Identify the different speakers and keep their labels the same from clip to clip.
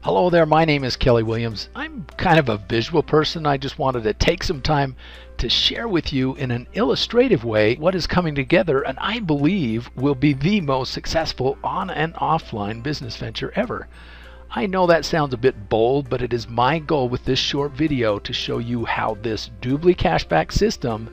Speaker 1: Hello there, my name is Kelly Williams. I'm kind of a visual person. I just wanted to take some time to share with you in an illustrative way what is coming together and I believe will be the most successful on and offline business venture ever. I know that sounds a bit bold, but it is my goal with this short video to show you how this Dubli cashback system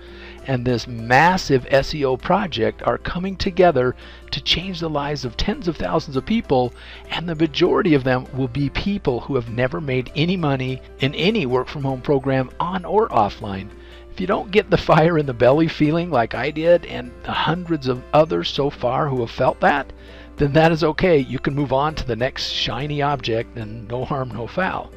Speaker 1: and this massive SEO project are coming together to change the lives of tens of thousands of people, and the majority of them will be people who have never made any money in any work from home program on or offline. If you don't get the fire in the belly feeling like I did and the hundreds of others so far who have felt that, then that is okay. You can move on to the next shiny object and no harm, no foul.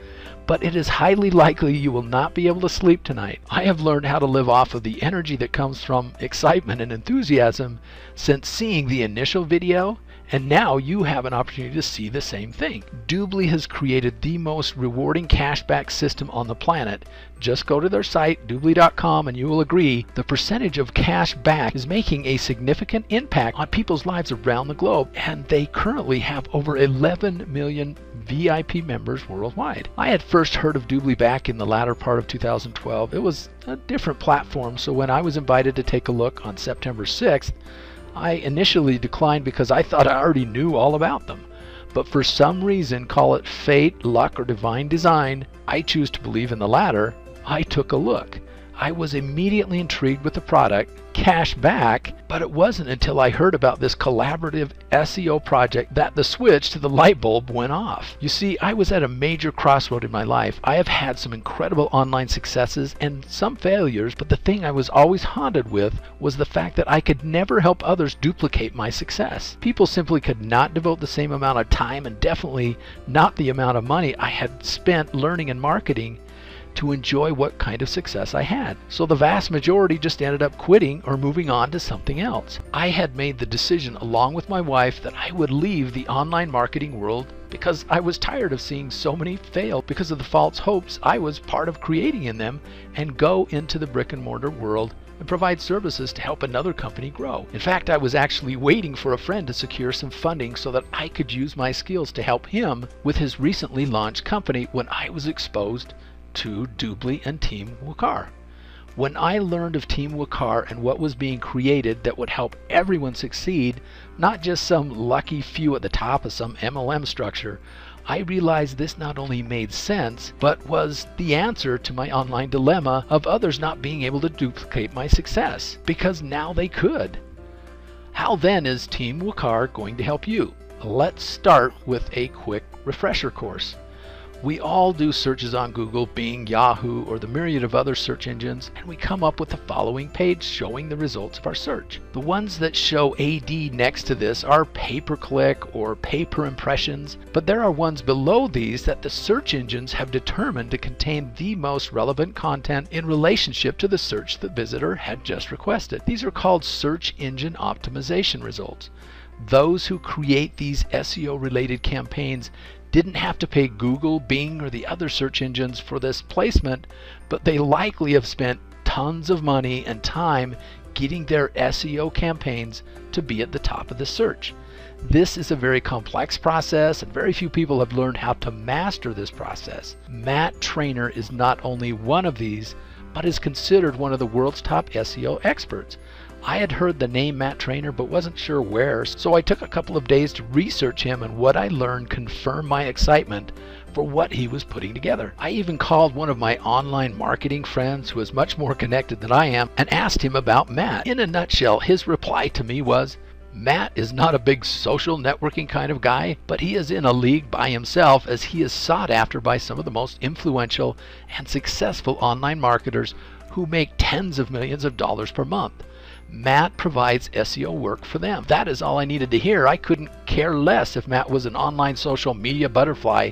Speaker 1: But it is highly likely you will not be able to sleep tonight. I have learned how to live off of the energy that comes from excitement and enthusiasm since seeing the initial video, and now you have an opportunity to see the same thing. Dubli has created the most rewarding cashback system on the planet. Just go to their site, dubli.com, and you will agree the percentage of cash back is making a significant impact on people's lives around the globe, and they currently have over 11 million VIP members worldwide. I had first heard of Dubli back in the latter part of 2012. It was a different platform, so when I was invited to take a look on September 6th, I initially declined because I thought I already knew all about them. But for some reason, call it fate, luck, or divine design, I choose to believe in the latter. I took a look. I was immediately intrigued with the product, cash back, but it wasn't until I heard about this collaborative SEO project that the switch to the light bulb went off. You see, I was at a major crossroad in my life. I have had some incredible online successes and some failures, but the thing I was always haunted with was the fact that I could never help others duplicate my success. People simply could not devote the same amount of time and definitely not the amount of money I had spent learning and marketing to enjoy what kind of success I had. So the vast majority just ended up quitting or moving on to something else. I had made the decision along with my wife that I would leave the online marketing world because I was tired of seeing so many fail because of the false hopes I was part of creating in them, and go into the brick and mortar world and provide services to help another company grow. In fact, I was actually waiting for a friend to secure some funding so that I could use my skills to help him with his recently launched company when I was exposed to Dubli and Team Wukar. When I learned of Team Wukar and what was being created that would help everyone succeed, not just some lucky few at the top of some MLM structure, I realized this not only made sense, but was the answer to my online dilemma of others not being able to duplicate my success, because now they could. How then is Team Wukar going to help you? Let's start with a quick refresher course. We all do searches on Google, Bing, Yahoo, or the myriad of other search engines, and we come up with the following page showing the results of our search. The ones that show AD next to this are pay-per-click or pay-per-impressions, but there are ones below these that the search engines have determined to contain the most relevant content in relationship to the search the visitor had just requested. These are called search engine optimization results. Those who create these SEO-related campaigns didn't have to pay Google, Bing, or the other search engines for this placement, but they likely have spent tons of money and time getting their SEO campaigns to be at the top of the search. This is a very complex process, and very few people have learned how to master this process. Matt Trainer is not only one of these, but is considered one of the world's top SEO experts. I had heard the name Matt Trainer but wasn't sure where, so I took a couple of days to research him, and what I learned confirmed my excitement for what he was putting together. I even called one of my online marketing friends who is much more connected than I am and asked him about Matt. In a nutshell, his reply to me was, Matt is not a big social networking kind of guy, but he is in a league by himself, as he is sought after by some of the most influential and successful online marketers who make tens of millions of dollars per month. Matt provides SEO work for them. That is all I needed to hear. I couldn't care less if Matt was an online social media butterfly.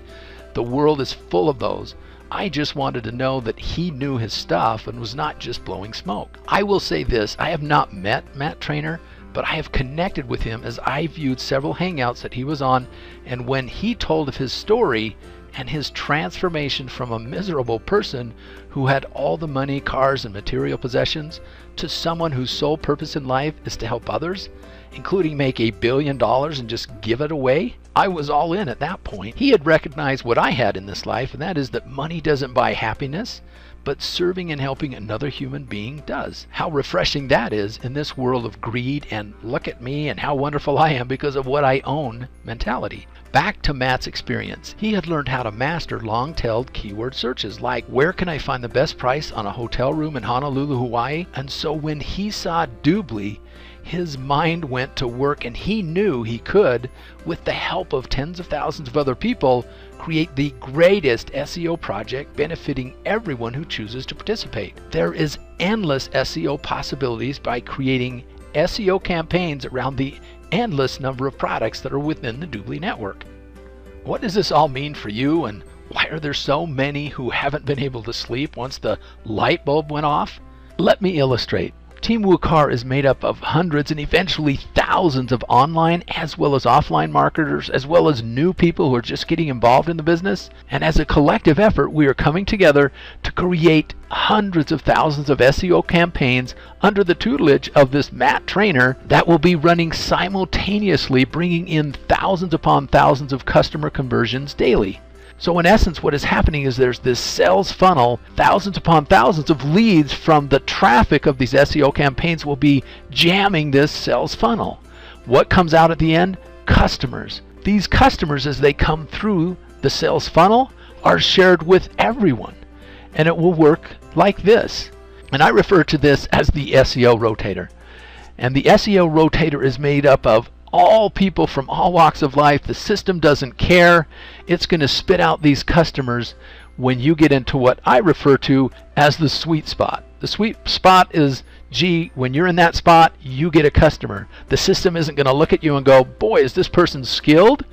Speaker 1: The world is full of those. I just wanted to know that he knew his stuff and was not just blowing smoke. I will say this, I have not met Matt Trainer, but I have connected with him as I viewed several hangouts that he was on, and when he told of his story and his transformation from a miserable person who had all the money, cars, and material possessions to someone whose sole purpose in life is to help others, including make $1 billion and just give it away? I was all in at that point. He had recognized what I had in this life, and that is that money doesn't buy happiness, but serving and helping another human being does. How refreshing that is in this world of greed and look at me and how wonderful I am because of what I own mentality. Back to Matt's experience. He had learned how to master long-tailed keyword searches like, where can I find the best price on a hotel room in Honolulu, Hawaii? And so when he saw Dubli, his mind went to work, and he knew he could, with the help of tens of thousands of other people, create the greatest SEO project benefiting everyone who chooses to participate. There is endless SEO possibilities by creating SEO campaigns around the endless number of products that are within the Dubli network. What does this all mean for you, and why are there so many who haven't been able to sleep once the light bulb went off? Let me illustrate. Team Wukar is made up of hundreds and eventually thousands of online as well as offline marketers, as well as new people who are just getting involved in the business. And as a collective effort, we are coming together to create hundreds of thousands of SEO campaigns under the tutelage of this Matt trainer that will be running simultaneously, bringing in thousands upon thousands of customer conversions daily. So in essence, what is happening is there's this sales funnel. Thousands upon thousands of leads from the traffic of these SEO campaigns will be jamming this sales funnel. What comes out at the end? Customers. These customers, as they come through the sales funnel, are shared with everyone. And it will work like this. And I refer to this as the SEO rotator. And the SEO rotator is made up of all people from all walks of life. The system doesn't care. It's going to spit out these customers when you get into what I refer to as the sweet spot. The sweet spot is, gee, when you're in that spot, you get a customer. The system isn't going to look at you and go, boy, is this person skilled?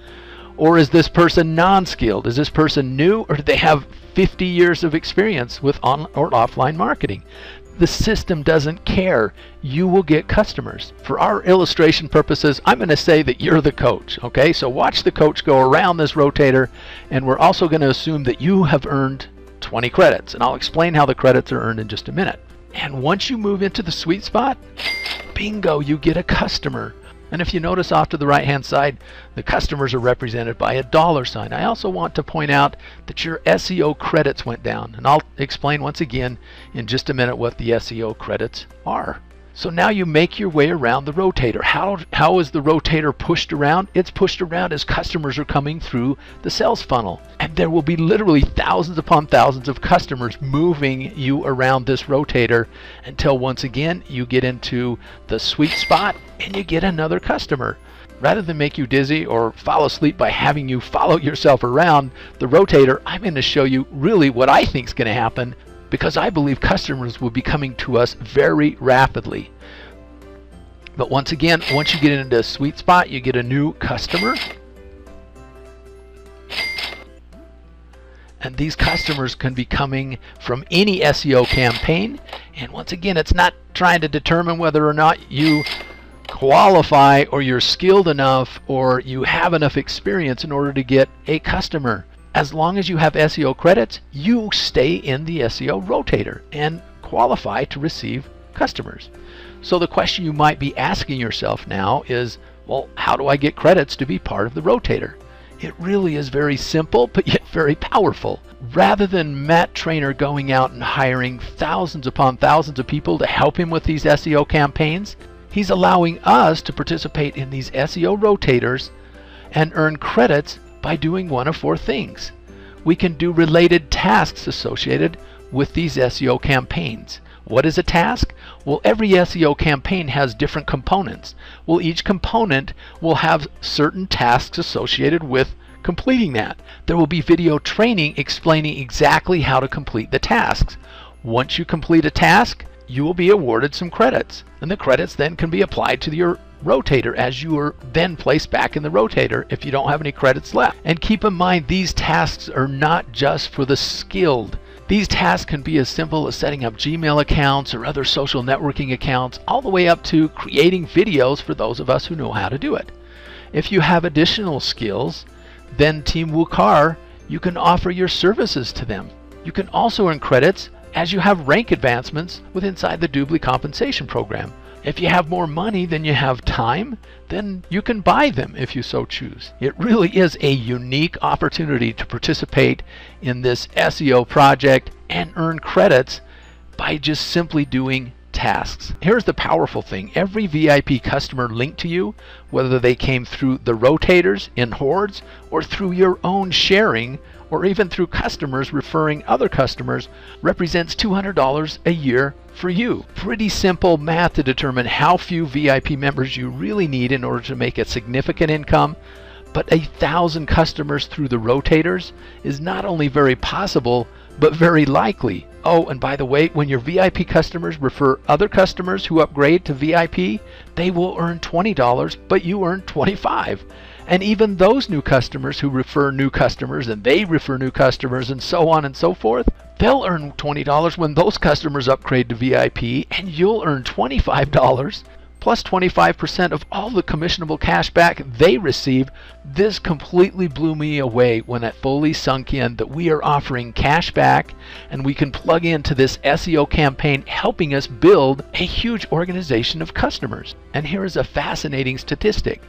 Speaker 1: Or is this person non-skilled? Is this person new? Or do they have 50 years of experience with on or offline marketing? The system doesn't care. You will get customers. For our illustration purposes, I'm going to say that you're the coach. Okay, so watch the coach go around this rotator, and we're also going to assume that you have earned 20 credits, and I'll explain how the credits are earned in just a minute. And once you move into the sweet spot, bingo, you get a customer. And if you notice off to the right hand side, the customers are represented by a $sign. I also want to point out that your SEO credits went down, and I'll explain once again in just a minute what the SEO credits are. So now you make your way around the rotator. How is the rotator pushed around? It's pushed around as customers are coming through the sales funnel. And there will be literally thousands upon thousands of customers moving you around this rotator until once again you get into the sweet spot and you get another customer. Rather than make you dizzy or fall asleep by having you follow yourself around the rotator, I'm going to show you really what I think is going to happen, because I believe customers will be coming to us very rapidly. But once again, once you get into a sweet spot, you get a new customer. And these customers can be coming from any SEO campaign. And once again, it's not trying to determine whether or not you qualify or you're skilled enough or you have enough experience in order to get a customer. As long as you have SEO credits, you stay in the SEO rotator and qualify to receive customers. So the question you might be asking yourself now is, well, how do I get credits to be part of the rotator? It really is very simple, but yet very powerful. Rather than Matt Trainer going out and hiring thousands upon thousands of people to help him with these SEO campaigns, he's allowing us to participate in these SEO rotators and earn credits by doing one of four things. We can do related tasks associated with these SEO campaigns. What is a task? Well, every SEO campaign has different components. Well, each component will have certain tasks associated with completing that. There will be video training explaining exactly how to complete the tasks. Once you complete a task, you will be awarded some credits, and the credits then can be applied to your rotator as you are then placed back in the rotator if you don't have any credits left. And keep in mind, these tasks are not just for the skilled. These tasks can be as simple as setting up Gmail accounts or other social networking accounts, all the way up to creating videos for those of us who know how to do it. If you have additional skills, then Team Wukar, you can offer your services to them. You can also earn credits as you have rank advancements with inside the Dubli compensation program. If you have more money than you have time, then you can buy them if you so choose. It really is a unique opportunity to participate in this SEO project and earn credits by just simply doing tasks. Here's the powerful thing. Every VIP customer linked to you, whether they came through the rotators in hordes or through your own sharing, or even through customers referring other customers, represents $200 a year for you. Pretty simple math to determine how few VIP members you really need in order to make a significant income. But 1,000 customers through the rotators is not only very possible, but very likely. Oh, and by the way, when your VIP customers refer other customers who upgrade to VIP, they will earn $20, but you earn $25. And even those new customers who refer new customers and they refer new customers and so on and so forth, they'll earn $20 when those customers upgrade to VIP, and you'll earn $25 plus 25% of all the commissionable cash back they receive. This completely blew me away when it fully sunk in that we are offering cash back and we can plug into this SEO campaign, helping us build a huge organization of customers. And here is a fascinating statistic.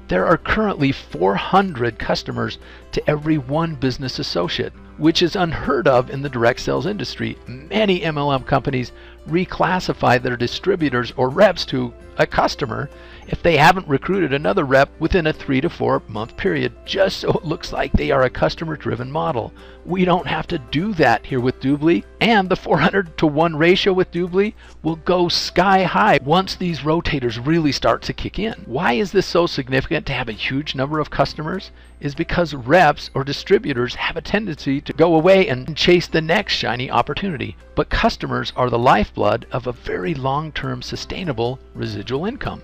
Speaker 1: There are currently 400 customers to every one business associate, which is unheard of in the direct sales industry. Many MLM companies reclassify their distributors or reps to a customer if they haven't recruited another rep within a 3 to 4 month period, just so it looks like they are a customer-driven model. We don't have to do that here with Dubli, and the 400-to-1 ratio with Dubli will go sky high once these rotators really start to kick in. Why is this so significant to have a huge number of customers? Is because reps or distributors have a tendency to go away and chase the next shiny opportunity. But customers are the lifeblood of a very long-term sustainable residual income.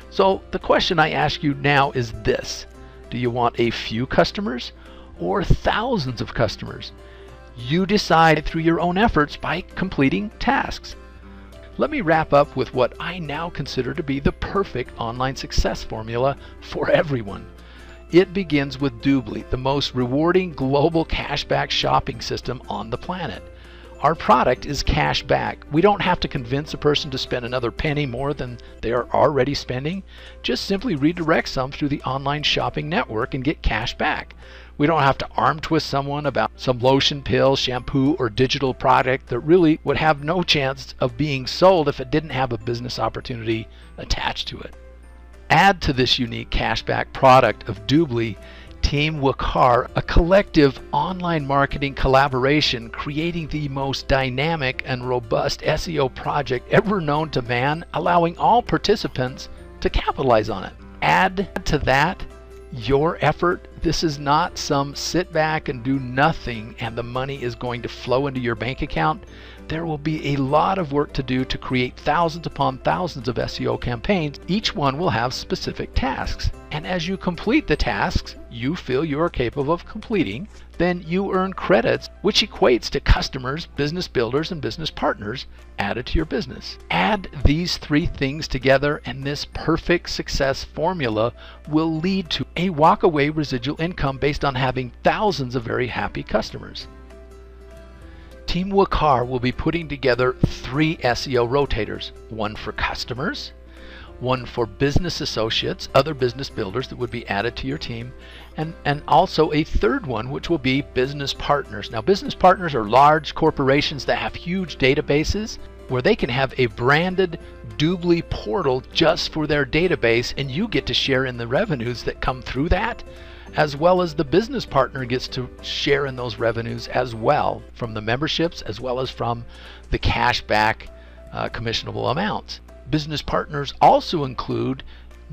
Speaker 1: So the question I ask you now is this: do you want a few customers or thousands of customers? You decide through your own efforts by completing tasks. Let me wrap up with what I now consider to be the perfect online success formula for everyone. It begins with Dubli, the most rewarding global cashback shopping system on the planet. Our product is cash back. We don't have to convince a person to spend another penny more than they are already spending. Just simply redirect some through the online shopping network and get cash back. We don't have to arm twist someone about some lotion, pill, shampoo, or digital product that really would have no chance of being sold if it didn't have a business opportunity attached to it. Add to this unique cashback product of Dubli Team Wukar, a collective online marketing collaboration creating the most dynamic and robust SEO project ever known to man, allowing all participants to capitalize on it. Add to that your effort. This is not some sit back and do nothing and the money is going to flow into your bank account. There will be a lot of work to do to create thousands upon thousands of SEO campaigns. Each one will have specific tasks. And as you complete the tasks you feel you are capable of completing, then you earn credits, which equates to customers, business builders, and business partners added to your business. Add these three things together and this perfect success formula will lead to a walk-away residual income based on having thousands of very happy customers. Team Wukar will be putting together 3 SEO rotators, one for customers, one for business associates, other business builders that would be added to your team, and also a third one which will be business partners. Now, business partners are large corporations that have huge databases where they can have a branded Dubli portal just for their database, and you get to share in the revenues that come through that, as well as the business partner gets to share in those revenues as well from the memberships as well as from the cashback commissionable amounts. Business partners also include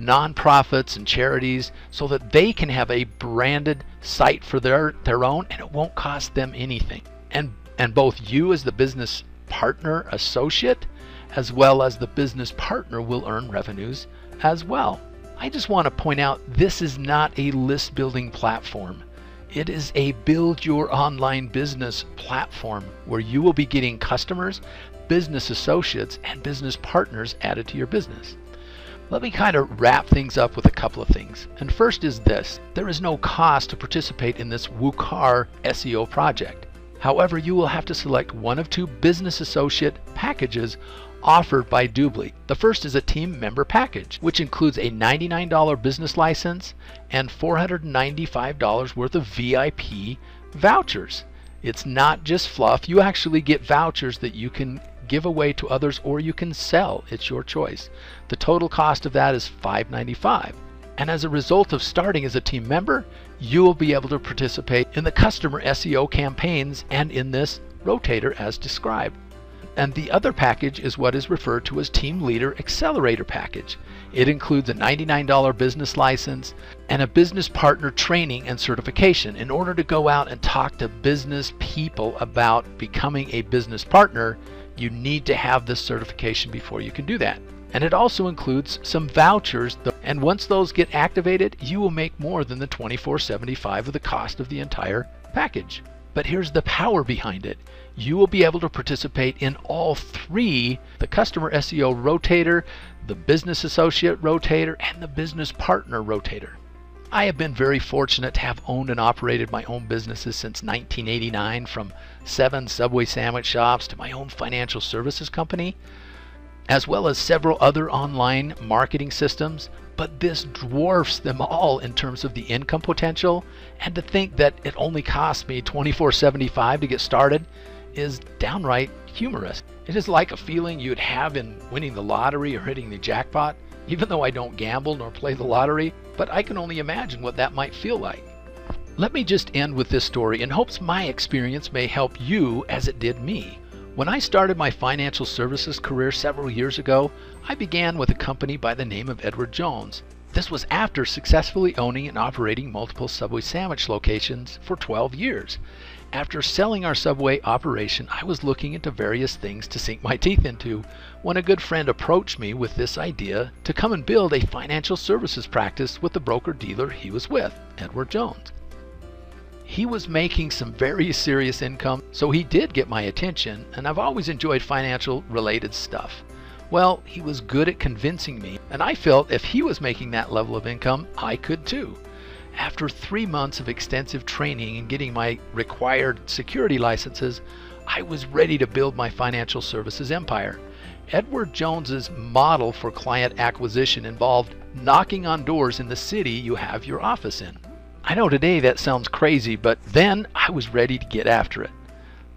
Speaker 1: nonprofits and charities so that they can have a branded site for their own and it won't cost them anything. And both you as the business partner associate as well as the business partner will earn revenues as well. I just want to point out this is not a list building platform. It is a build your online business platform where you will be getting customers, business associates, and business partners added to your business. Let me kind of wrap things up with a couple of things. And first is this: there is no cost to participate in this Wukar SEO project. However, you will have to select one of two business associate packages offered by Dubli. The first is a team member package, which includes a $99 business license and $495 worth of VIP vouchers. It's not just fluff. You actually get vouchers that you can give away to others or you can sell. It's your choice. The total cost of that is $595. And as a result of starting as a team member, you will be able to participate in the customer SEO campaigns and in this rotator as described. And the other package is what is referred to as Team Leader Accelerator Package. It includes a $99 business license and a business partner training and certification. In order to go out and talk to business people about becoming a business partner, you need to have this certification before you can do that. And it also includes some vouchers, and once those get activated, you will make more than the $24.75 of the cost of the entire package. But here's the power behind it. You will be able to participate in all three: the Customer SEO Rotator, the Business Associate Rotator, and the Business Partner Rotator. I have been very fortunate to have owned and operated my own businesses since 1989, from 7 Subway sandwich shops to my own financial services company, as well as several other online marketing systems, but this dwarfs them all in terms of the income potential, and to think that it only cost me $24.75 to get started is downright humorous. It is like a feeling you'd have in winning the lottery or hitting the jackpot, even though I don't gamble nor play the lottery, but I can only imagine what that might feel like. Let me just end with this story in hopes my experience may help you as it did me. When I started my financial services career several years ago, I began with a company by the name of Edward Jones. This was after successfully owning and operating multiple Subway sandwich locations for 12 years. After selling our Subway operation, I was looking into various things to sink my teeth into when a good friend approached me with this idea to come and build a financial services practice with the broker-dealer he was with, Edward Jones. He was making some very serious income, so he did get my attention, and I've always enjoyed financial related stuff. Well, he was good at convincing me, and I felt if he was making that level of income, I could too. After 3 months of extensive training and getting my required security licenses, I was ready to build my financial services empire. Edward Jones's model for client acquisition involved knocking on doors in the city you have your office in. I know today that sounds crazy, but then I was ready to get after it.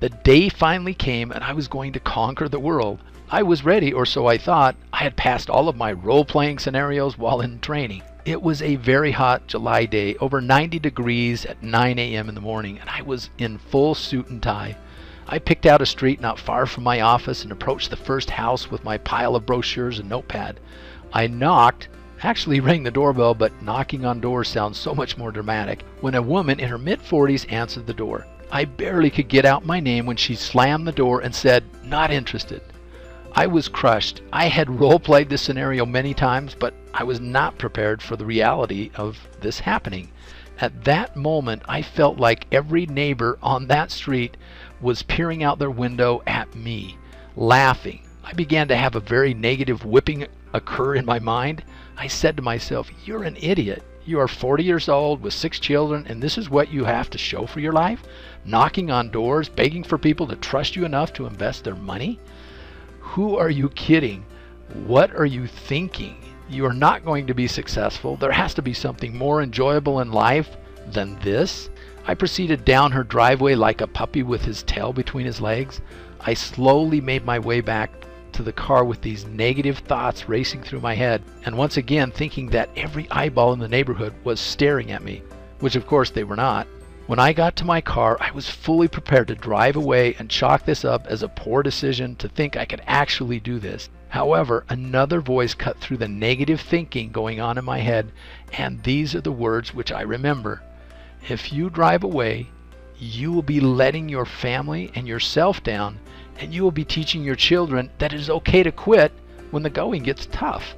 Speaker 1: The day finally came and I was going to conquer the world. I was ready, or so I thought. I had passed all of my role-playing scenarios while in training. It was a very hot July day, over 90 degrees at 9 a.m. in the morning, and I was in full suit and tie. I picked out a street not far from my office and approached the first house with my pile of brochures and notepad. I knocked. Actually rang the doorbell, but knocking on doors sounds so much more dramatic, when a woman in her mid-40s answered the door. I barely could get out my name when she slammed the door and said, "Not interested." I was crushed. I had role-played this scenario many times, but I was not prepared for the reality of this happening. At that moment, I felt like every neighbor on that street was peering out their window at me, laughing. I began to have a very negative whipping occur in my mind. I said to myself, "You're an idiot. You are 40 years old with 6 children, and this is what you have to show for your life? Knocking on doors, begging for people to trust you enough to invest their money? Who are you kidding? What are you thinking? You are not going to be successful. There has to be something more enjoyable in life than this." I proceeded down her driveway like a puppy with his tail between his legs. I slowly made my way back to the car with these negative thoughts racing through my head, and once again thinking that every eyeball in the neighborhood was staring at me, which of course they were not. When I got to my car, I was fully prepared to drive away and chalk this up as a poor decision to think I could actually do this. However, another voice cut through the negative thinking going on in my head, and these are the words which I remember. "If you drive away, you will be letting your family and yourself down, and you will be teaching your children that it is okay to quit when the going gets tough."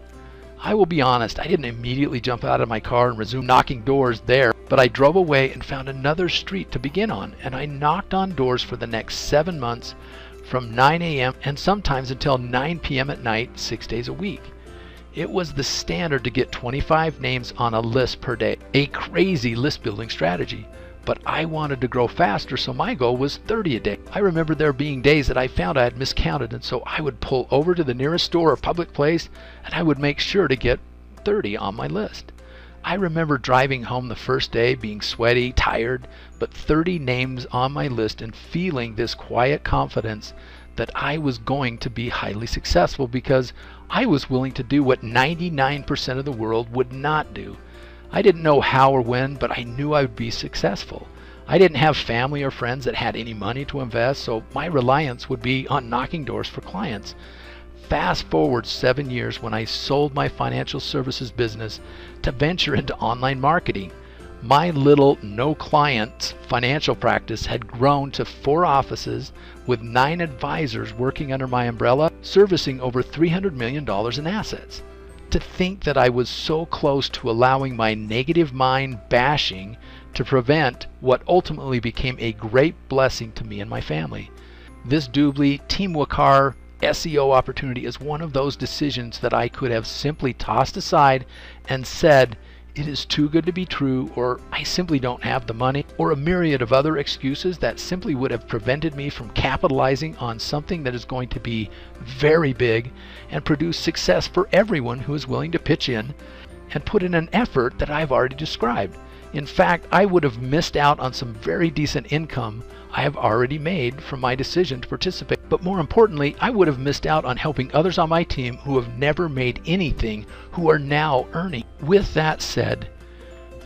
Speaker 1: I will be honest, I didn't immediately jump out of my car and resume knocking doors there, but I drove away and found another street to begin on, and I knocked on doors for the next 7 months from 9 a.m. and sometimes until 9 p.m. at night, 6 days a week. It was the standard to get 25 names on a list per day, a crazy list building strategy. but I wanted to grow faster, so my goal was 30 a day. I remember there being days that I found I had miscounted, and so I would pull over to the nearest store or public place and I would make sure to get 30 on my list. I remember driving home the first day being sweaty, tired, but 30 names on my list and feeling this quiet confidence that I was going to be highly successful because I was willing to do what 99% of the world would not do. I didn't know how or when, but I knew I would be successful. I didn't have family or friends that had any money to invest, so my reliance would be on knocking doors for clients. Fast forward 7 years when I sold my financial services business to venture into online marketing. My little no clients financial practice had grown to 4 offices with 9 advisors working under my umbrella, servicing over $300 million in assets. To think that I was so close to allowing my negative mind bashing to prevent what ultimately became a great blessing to me and my family. This Dubli Team Wukar SEO opportunity is one of those decisions that I could have simply tossed aside and said, it is too good to be true, or I simply don't have the money, or a myriad of other excuses that simply would have prevented me from capitalizing on something that is going to be very big and produce success for everyone who is willing to pitch in and put in an effort that I've already described. In fact, I would have missed out on some very decent income I have already made from my decision to participate. But more importantly, I would have missed out on helping others on my team who have never made anything, who are now earning. With that said,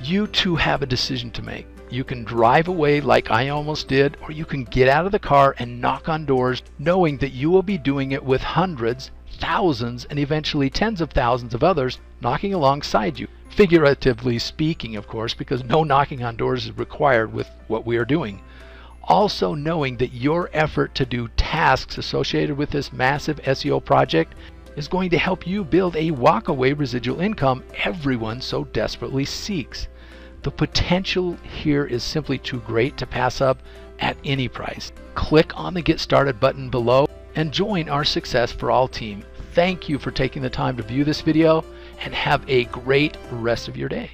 Speaker 1: you too have a decision to make. You can drive away like I almost did, or you can get out of the car and knock on doors, knowing that you will be doing it with hundreds, thousands, and eventually tens of thousands of others knocking alongside you. Figuratively speaking, of course, because no knocking on doors is required with what we are doing. Also knowing that your effort to do tasks associated with this massive SEO project is going to help you build a walkaway residual income everyone so desperately seeks. The potential here is simply too great to pass up at any price. Click on the Get Started button below and join our Success for All team. Thank you for taking the time to view this video, and have a great rest of your day.